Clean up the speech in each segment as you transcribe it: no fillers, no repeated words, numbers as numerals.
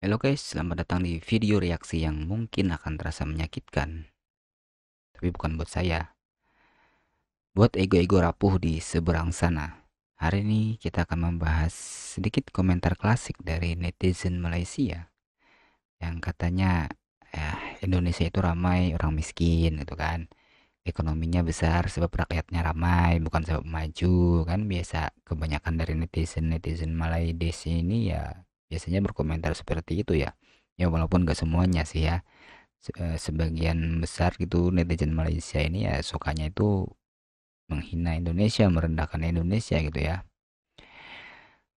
Halo guys, selamat datang di video reaksi yang mungkin akan terasa menyakitkan, tapi bukan buat saya. Buat ego-ego rapuh di seberang sana. Hari ini kita akan membahas sedikit komentar klasik dari netizen Malaysia yang katanya, Indonesia itu ramai orang miskin gitu kan. Ekonominya besar sebab rakyatnya ramai, bukan sebab maju kan. Biasa kebanyakan dari netizen-netizen Malaysia ini ya biasanya berkomentar seperti itu ya. Ya walaupun gak semuanya sih ya. Sebagian besar gitu netizen Malaysia ini ya sukanya itu menghina Indonesia, merendahkan Indonesia gitu ya.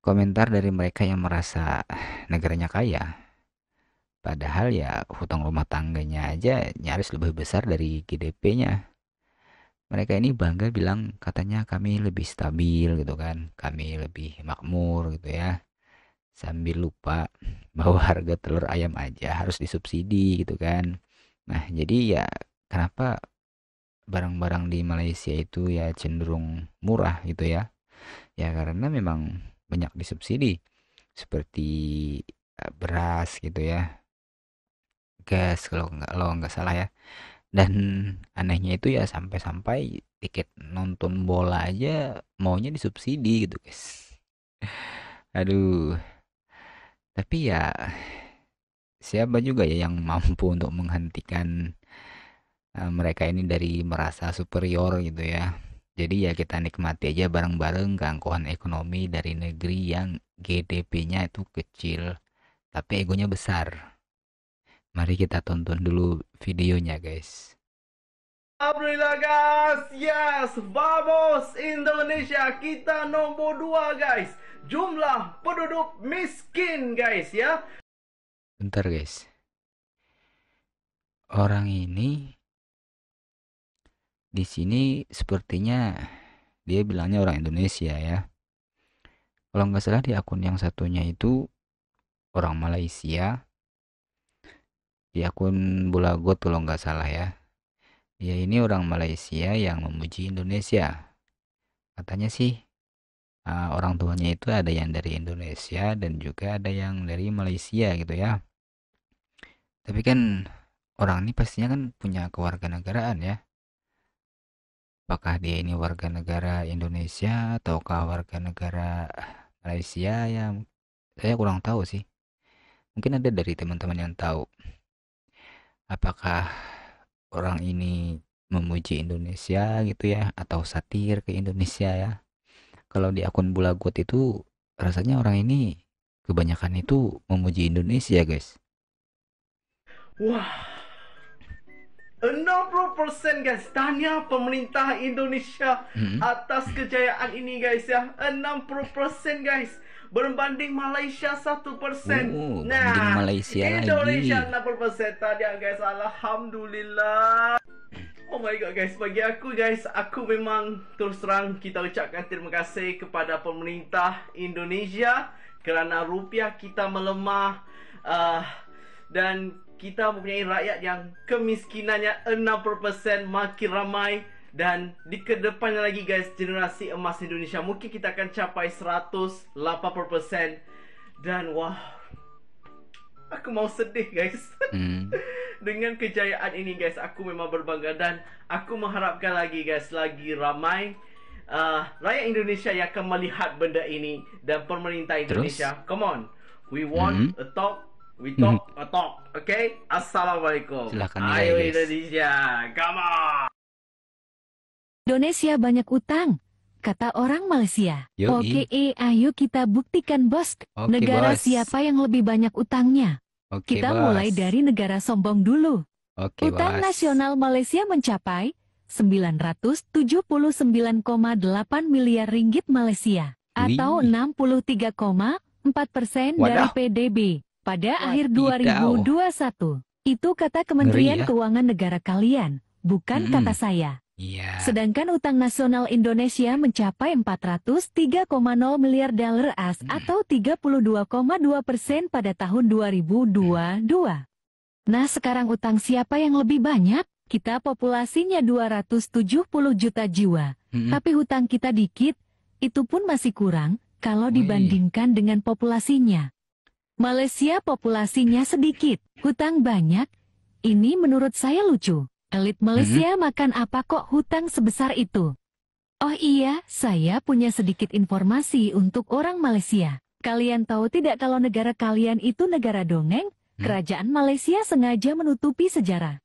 Komentar dari mereka yang merasa negaranya kaya, padahal ya hutang rumah tangganya aja nyaris lebih besar dari GDP-nya. Mereka ini bangga bilang katanya kami lebih stabil gitu kan, kami lebih makmur gitu ya. Sambil lupa bahwa harga telur ayam aja harus disubsidi gitu kan. Nah, jadi ya kenapa barang-barang di Malaysia itu ya cenderung murah gitu ya. Ya karena memang banyak disubsidi seperti beras gitu ya, gas kalau nggak salah ya. Dan anehnya itu ya sampai-sampai tiket nonton bola aja maunya disubsidi gitu guys. Aduh, tapi ya siapa juga ya yang mampu untuk menghentikan mereka ini dari merasa superior gitu ya. Jadi ya kita nikmati aja bareng-bareng keangkuhan ekonomi dari negeri yang GDP-nya itu kecil, tapi egonya besar. Mari kita tonton dulu videonya guys. Alhamdulillah guys, yes, vamos Indonesia, kita nomor 2 guys. Jumlah penduduk miskin guys ya. Bentar guys. Orang ini di sini sepertinya dia bilangnya orang Indonesia ya. Kalau nggak salah di akun yang satunya itu orang Malaysia. Di akun Bulagot kalau nggak salah ya. Ya ini orang Malaysia yang memuji Indonesia. Katanya sih orang tuanya itu ada yang dari Indonesia dan juga ada yang dari Malaysia gitu ya. Tapi kan orang ini pastinya kan punya kewarganegaraan ya. Apakah dia ini warga negara Indonesia ataukah warga negara Malaysia ya? Saya kurang tahu sih. Mungkin ada dari teman-teman yang tahu. Apakah orang ini memuji Indonesia gitu ya atau satir ke Indonesia ya? Kalau di akun Bulagot itu rasanya orang ini kebanyakan itu memuji Indonesia, guys. Wah, 60% guys, tanya pemerintah Indonesia Hmm. atas kejayaan ini guys ya. 60% guys, berbanding Malaysia 1%. Banding Nah, Malaysia Indonesia lagi. 60% tadi guys. Alhamdulillah. Oh my god guys, bagi aku guys, aku memang terus terang kita ucapkan terima kasih kepada pemerintah Indonesia kerana rupiah kita melemah, uh, dan kita mempunyai rakyat yang kemiskinannya 60% makin ramai. Dan di kedepannya lagi guys, generasi emas Indonesia mungkin kita akan capai 180%. Dan wah, aku mau sedih guys. Hmm. Dengan kejayaan ini guys, aku memang berbangga. Dan aku mengharapkan lagi guys, lagi ramai rakyat Indonesia yang akan melihat benda ini. Dan pemerintah Terus? Indonesia, come on, we want Hmm. a talk, we talk a talk. Okay, Assalamualaikum. Silahkan nilai, Ayo guys. Indonesia, come on. Indonesia banyak utang, kata orang Malaysia. Yoi. Oke, ayo kita buktikan bos. Oke, Negara bos. siapa yang lebih banyak utangnya? Oke, Kita mulai bos. dari negara sombong dulu. Oke, Utang bos. nasional Malaysia mencapai 979,8 miliar ringgit Malaysia atau Wih. 63,4% dari Wadah. PDB pada akhir Wadidaw. 2021. Itu kata Ngeri Kementerian ya. Keuangan Negara kalian, bukan kata Hmm. saya. Iya. Sedangkan utang nasional Indonesia mencapai 403,0 miliar dolar AS Hmm. atau 32,2% pada tahun 2022. Nah, sekarang utang siapa yang lebih banyak? Kita populasinya 270 juta jiwa. Hmm. Tapi hutang kita dikit, itu pun masih kurang kalau Wih. dibandingkan dengan populasinya. Malaysia populasinya sedikit, hutang banyak. Ini menurut saya lucu. Elit Malaysia makan apa kok hutang sebesar itu? Oh iya, saya punya sedikit informasi untuk orang Malaysia. Kalian tahu tidak kalau negara kalian itu negara dongeng? Kerajaan Malaysia sengaja menutupi sejarah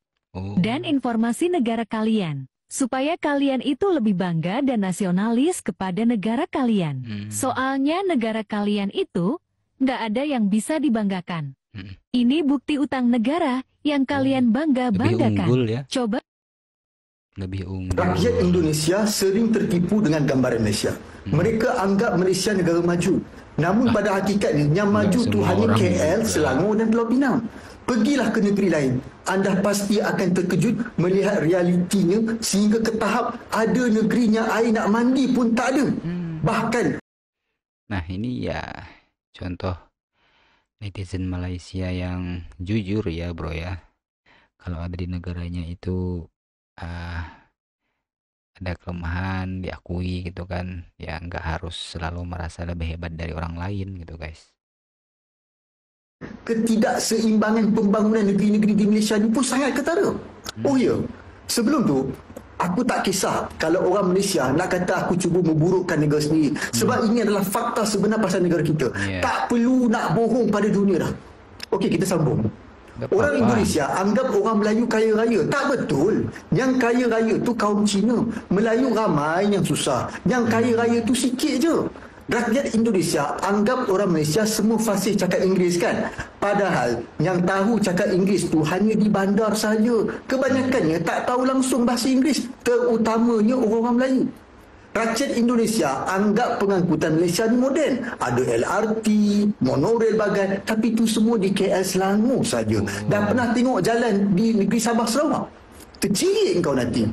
dan informasi negara kalian, supaya kalian itu lebih bangga dan nasionalis kepada negara kalian. Soalnya negara kalian itu nggak ada yang bisa dibanggakan. Ini bukti utang negara yang kalian Lebih bangga-banggakan. unggul ya, Coba lebih unggul. Rakyat Indonesia sering tertipu dengan gambaran Malaysia. Mereka anggap Malaysia negara maju. Namun pada hakikatnya yang maju tu semua hanya orang KL, juga. Selangor dan Pulau Pinang. Pergilah ke negeri lain. Anda pasti akan terkejut melihat realitinya sehingga ke tahap ada negerinya air nak mandi pun tak ada. Bahkan Nah, ini ya contoh netizen Malaysia yang jujur ya, bro ya. Kalau ada di negaranya itu ada kelemahan diakui gitu kan, ya nggak harus selalu merasa lebih hebat dari orang lain gitu guys. ketidakseimbangan pembangunan negeri-negeri di Malaysia ni pun sangat ketara. Oh ya, sebelum tu aku tak kisah kalau orang Malaysia nak kata aku cuba memburukkan negara sendiri, sebab ini adalah fakta sebenar pasal negara kita. Yeah. Tak perlu nak bohong pada dunia dah. Okey, kita sambung. Nggak Orang apa-apa. Indonesia anggap orang Melayu kaya raya. Tak betul. Yang kaya raya tu kaum Cina. Melayu ramai yang susah. Yang kaya raya tu sikit je. Rakyat Indonesia anggap orang Malaysia semua fasih cakap Inggeris kan. Padahal yang tahu cakap Inggeris tu hanya di bandar saja. Kebanyakannya tak tahu langsung bahasa Inggeris. Terutamanya orang-orang Melayu. Rakyat Indonesia anggap pengangkutan Malaysia ni moden. Ada LRT, monorail bagan, tapi itu semua di KL Selangor saja. Dah pernah tengok jalan di negeri Sabah Sarawak? Tercirit kau nanti.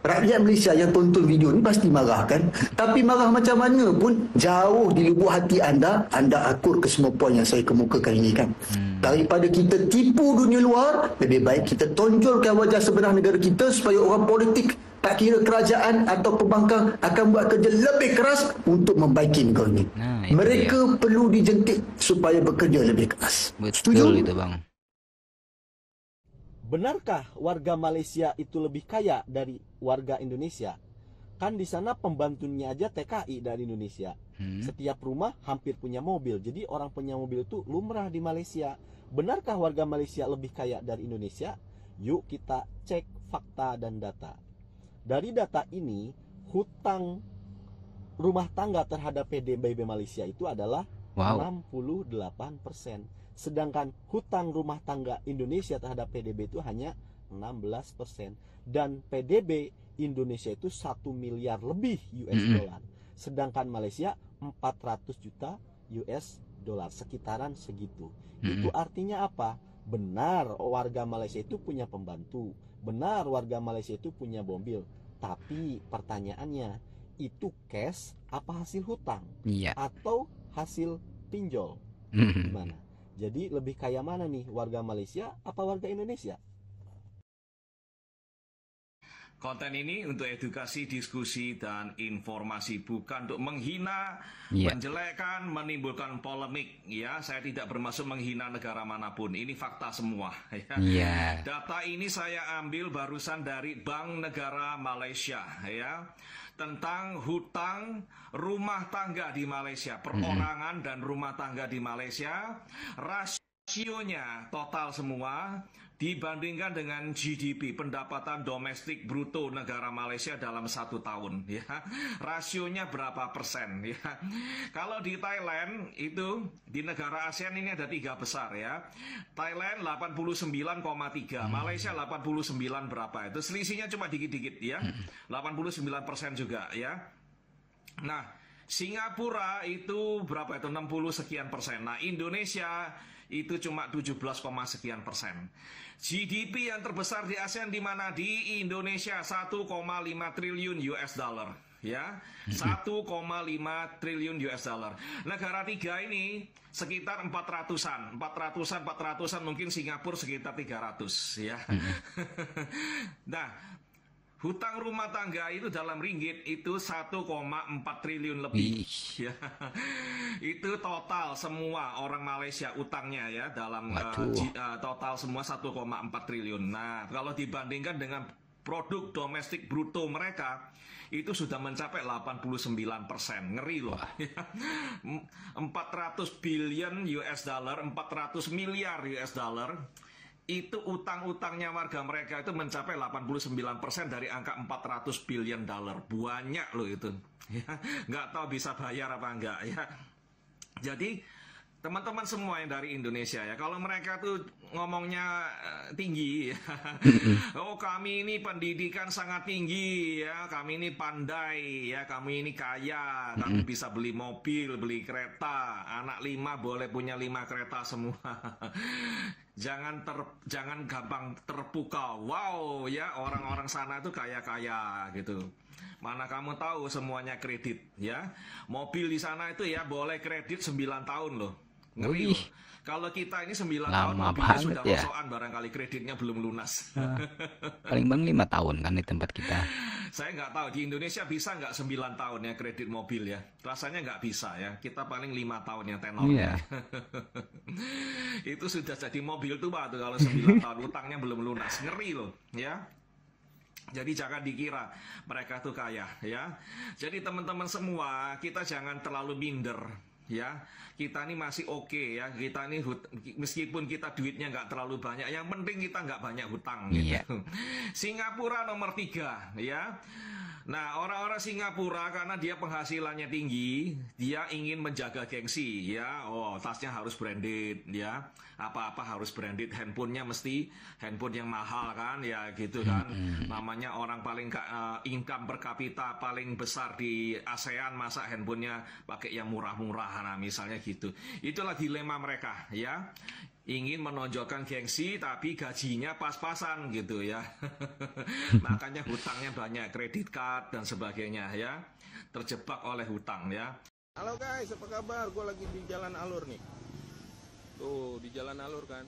Rakyat Malaysia yang tonton video ni pasti marah kan? Tapi marah macam mana pun jauh di lubuk hati anda akur ke semua poin yang saya kemukakan ini kan. Daripada kita tipu dunia luar, lebih baik kita tonjolkan wajah sebenar negara kita supaya orang politik tak kira kerajaan atau pembangkang akan buat kerja lebih keras untuk membaiki negara ini. Nah, itu Mereka perlu dijentik supaya bekerja lebih keras. Betul itu bang. Benarkah warga Malaysia itu lebih kaya dari warga Indonesia? Kan di sana pembantunya aja TKI dari Indonesia. Setiap rumah hampir punya mobil. Jadi orang punya mobil itu lumrah di Malaysia. Benarkah warga Malaysia lebih kaya dari Indonesia? Yuk kita cek fakta dan data. Dari data ini, hutang rumah tangga terhadap PDB Malaysia itu adalah 68%. Sedangkan hutang rumah tangga Indonesia terhadap PDB itu hanya 16%. Dan PDB Indonesia itu 1 miliar lebih US dollar. Sedangkan Malaysia 400 juta US dollar, sekitaran segitu. Itu artinya apa? Benar warga Malaysia itu punya pembantu. Benar warga Malaysia itu punya mobil. Tapi pertanyaannya, itu cash apa hasil hutang? Iya. Atau hasil pinjol? Gimana? Jadi lebih kaya mana nih, warga Malaysia apa warga Indonesia? Konten ini untuk edukasi, diskusi, dan informasi, bukan untuk menghina, Iya. menjelekkan, menimbulkan polemik. Ya, saya tidak bermaksud menghina negara manapun. Ini fakta semua. Ya. Iya. Data ini saya ambil barusan dari Bank Negara Malaysia, ya, tentang hutang rumah tangga di Malaysia, perorangan dan rumah tangga di Malaysia, rasionya total semua dibandingkan dengan GDP, pendapatan domestik bruto negara Malaysia dalam 1 tahun, ya. Rasionya berapa persen, ya. Kalau di Thailand itu, di negara ASEAN ini ada 3 besar, ya. Thailand 89,3, Malaysia 89 berapa, itu selisihnya cuma dikit-dikit, ya. 89% juga, ya. Nah, Singapura itu berapa itu? 60 sekian persen. Nah, Indonesia itu cuma 17, sekian persen. GDP yang terbesar di ASEAN di mana? Di Indonesia, 1,5 triliun US dollar, ya. 1,5 triliun US dollar. Negara tiga ini sekitar 400-an, mungkin Singapura sekitar 300, ya. Nah, Hutang rumah tangga itu dalam ringgit itu 1,4 triliun lebih. Wih. Ya. Itu total semua orang Malaysia utangnya ya dalam Waduh. total semua 1,4 triliun. Nah, kalau dibandingkan dengan produk domestik bruto mereka itu sudah mencapai 89%. Ngeri loh. 400 billion US dollar, 400 miliar US dollar. Itu utang-utangnya warga mereka itu mencapai 89% dari angka 400 billion dollar. Banyak loh itu. Ya, nggak tahu bisa bayar apa enggak ya. Jadi teman-teman semua yang dari Indonesia ya, kalau mereka tuh ngomongnya tinggi ya. Oh, kami ini pendidikan sangat tinggi ya, kami ini pandai ya, kami ini kaya, kami bisa beli mobil, beli kereta, anak 5 boleh punya 5 kereta semua. Jangan gampang terpukau. Wow ya, orang-orang sana itu kaya-kaya gitu. Mana kamu tahu semuanya kredit ya. Mobil di sana itu ya boleh kredit 9 tahun loh. Ngeri loh. Kalau kita ini 9 tahun Lama mobilnya banget sudah ya. rosokan, barangkali kreditnya belum lunas. Paling 5 tahun kan di tempat kita. Saya nggak tahu di Indonesia bisa nggak 9 tahun ya kredit mobil ya. Rasanya nggak bisa ya. Kita paling 5 tahun yang tenornya. Iya. Itu sudah jadi mobil tua tuh kalau 9 tahun utangnya belum lunas. Ngeri loh ya. Jadi jangan dikira mereka tuh kaya ya. Jadi teman-teman semua, kita jangan terlalu minder ya. Kita ini masih oke ya. Kita ini meskipun kita duitnya nggak terlalu banyak, yang penting kita nggak banyak hutang gitu. Iya. Singapura nomor 3 ya. Nah, orang-orang Singapura karena dia penghasilannya tinggi, dia ingin menjaga gengsi ya. Oh, tasnya harus branded ya. Apa-apa harus branded, handphonenya mesti handphone yang mahal kan ya gitu kan. Namanya orang paling income per kapita paling besar di ASEAN, masa handphonenya pakai yang murah-murah, nah misalnya gitu. Itulah dilema mereka ya. Ingin menonjolkan gengsi tapi gajinya pas-pasan gitu ya. Makanya hutangnya banyak, kredit card dan sebagainya ya. Terjebak oleh hutang ya. Halo guys, apa kabar? Gue lagi di Jalan Alur nih. Tuh, di Jalan Alur kan.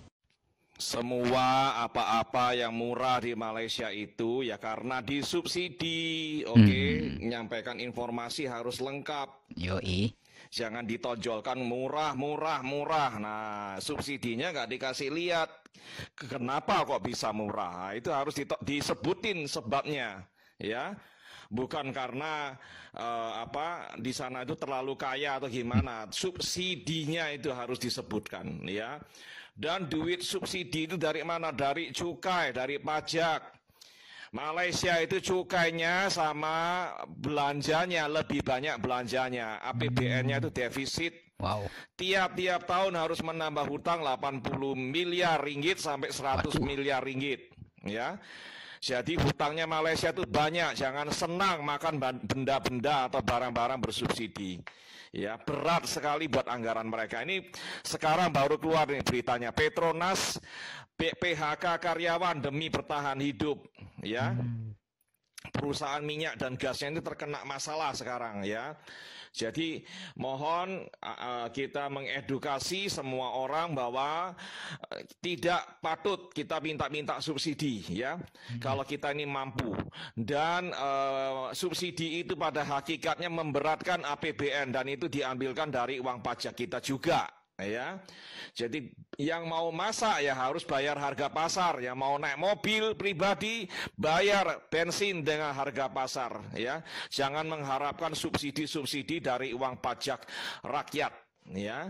Semua apa-apa yang murah di Malaysia itu ya karena disubsidi. Oke, menyampaikan informasi harus lengkap. Yoi. Jangan ditonjolkan murah. Nah, subsidinya nggak dikasih lihat. Kenapa kok bisa murah? Nah, itu harus disebutin sebabnya, ya. Bukan karena di sana itu terlalu kaya atau gimana. Subsidinya itu harus disebutkan, ya. Dan duit subsidi itu dari mana? Dari cukai, dari pajak. Malaysia itu cukainya sama belanjanya lebih banyak belanjanya. APBN-nya itu defisit. Wow. Tiap-tiap tahun harus menambah hutang 80 miliar ringgit sampai 100 miliar ringgit. Ya. Jadi hutangnya Malaysia itu banyak. Jangan senang makan benda-benda atau barang-barang bersubsidi. Ya, berat sekali buat anggaran mereka. Ini sekarang baru keluar nih beritanya. Petronas PHK karyawan demi bertahan hidup, ya. Perusahaan minyak dan gasnya ini terkena masalah sekarang, ya. Jadi mohon kita mengedukasi semua orang bahwa tidak patut kita minta-minta subsidi, ya. Kalau kita ini mampu. Dan subsidi itu pada hakikatnya memberatkan APBN dan itu diambilkan dari uang pajak kita juga. Ya, jadi yang mau masak ya harus bayar harga pasar, yang mau naik mobil pribadi bayar bensin dengan harga pasar, ya. Jangan mengharapkan subsidi-subsidi dari uang pajak rakyat, ya.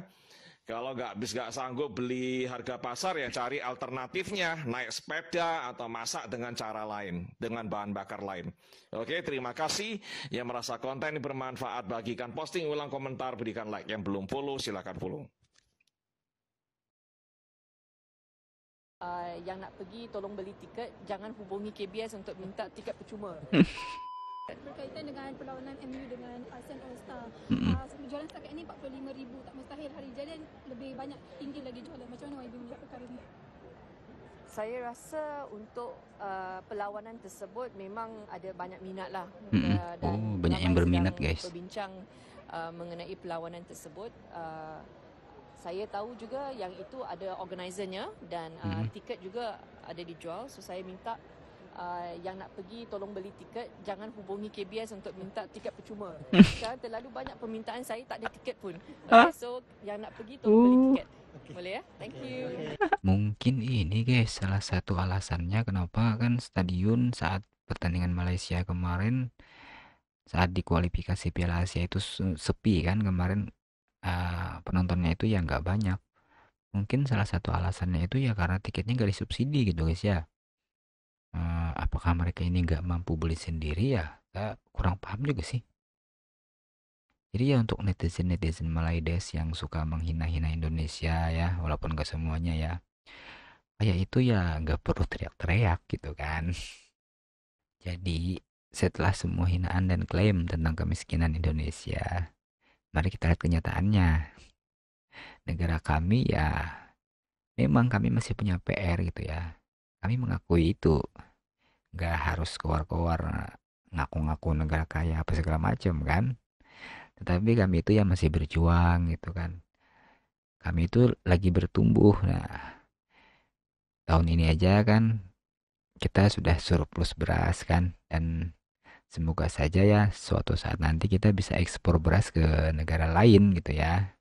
Kalau nggak sanggup beli harga pasar ya cari alternatifnya, naik sepeda atau masak dengan cara lain, dengan bahan bakar lain. Oke, terima kasih. Yang merasa konten ini bermanfaat bagikan, posting ulang, komentar, berikan like. Yang belum follow silakan follow. Yang nak pergi tolong beli tiket, jangan hubungi KBS untuk minta tiket percuma. Berkaitan dengan perlawanan MU dengan ASEAN All Star, jualan setakat ini 45,000, tak mustahil hari jadi lebih banyak, tinggi lagi jualan. Macam mana YB melihat perkara ini? Saya rasa untuk perlawanan tersebut memang ada banyak minat lah. Dan banyak yang berminat, guys. Berbincang mengenai perlawanan tersebut. Saya tahu juga yang itu ada organizernya dan tiket juga ada dijual. So saya minta yang nak pergi tolong beli tiket, jangan hubungi KBS untuk minta tiket percuma. Sekarang terlalu banyak permintaan, saya tak ada tiket pun. Okay, so yang nak pergi tolong beli tiket. Boleh ya? Thank you. Mungkin ini guys salah satu alasannya kenapa kan stadion saat pertandingan Malaysia kemarin, saat di kualifikasi Piala Asia itu sepi kan kemarin, penontonnya itu ya nggak banyak. Mungkin salah satu alasannya itu ya karena tiketnya nggak disubsidi gitu guys ya. Apakah mereka ini nggak mampu beli sendiri ya? Saya kurang paham juga sih. Jadi ya untuk netizen-netizen Malaides yang suka menghina-hina Indonesia ya, walaupun gak semuanya ya, kayak itu ya nggak perlu teriak-teriak gitu kan. Jadi setelah semua hinaan dan klaim tentang kemiskinan Indonesia, mari kita lihat kenyataannya. Negara kami ya memang kami masih punya PR gitu ya. Kami mengakui itu. Nggak harus keluar-keluar ngaku-ngaku negara kaya apa segala macam kan. Tetapi kami itu ya masih berjuang gitu kan. Kami itu lagi bertumbuh. Nah, tahun ini aja kan kita sudah surplus beras kan, dan semoga saja ya suatu saat nanti kita bisa ekspor beras ke negara lain gitu ya.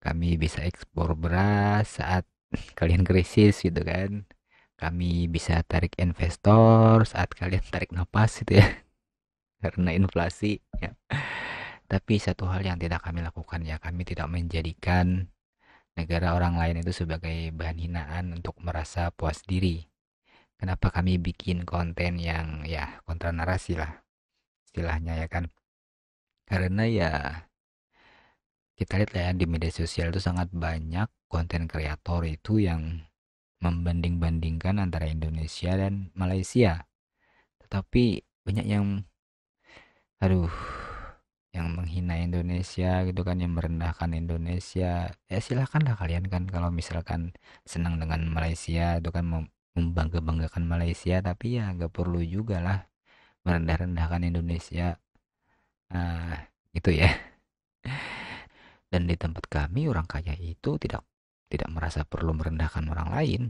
Kami bisa ekspor beras saat kalian krisis gitu kan. Kami bisa tarik investor saat kalian tarik napas gitu ya. Karena inflasi ya. Tapi satu hal yang tidak kami lakukan ya, kami tidak menjadikan negara orang lain itu sebagai bahan hinaan untuk merasa puas diri. Kenapa kami bikin konten yang ya kontra narasi lah istilahnya ya kan. Karena ya kita lihat ya di media sosial itu sangat banyak konten kreator itu yang membanding-bandingkan antara Indonesia dan Malaysia. Tetapi banyak yang yang menghina Indonesia gitu kan, yang merendahkan Indonesia. Ya silahkanlah kalian kan kalau misalkan senang dengan Malaysia itu kan membangga-banggakan Malaysia, tapi ya nggak perlu juga lah merendah-rendahkan Indonesia. Nah, gitu ya. Dan di tempat kami orang kaya itu tidak merasa perlu merendahkan orang lain.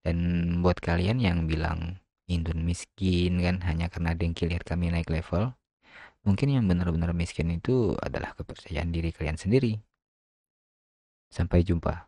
Dan buat kalian yang bilang Indon miskin kan hanya karena dengki lihat kami naik level, mungkin yang benar-benar miskin itu adalah kepercayaan diri kalian sendiri. Sampai jumpa.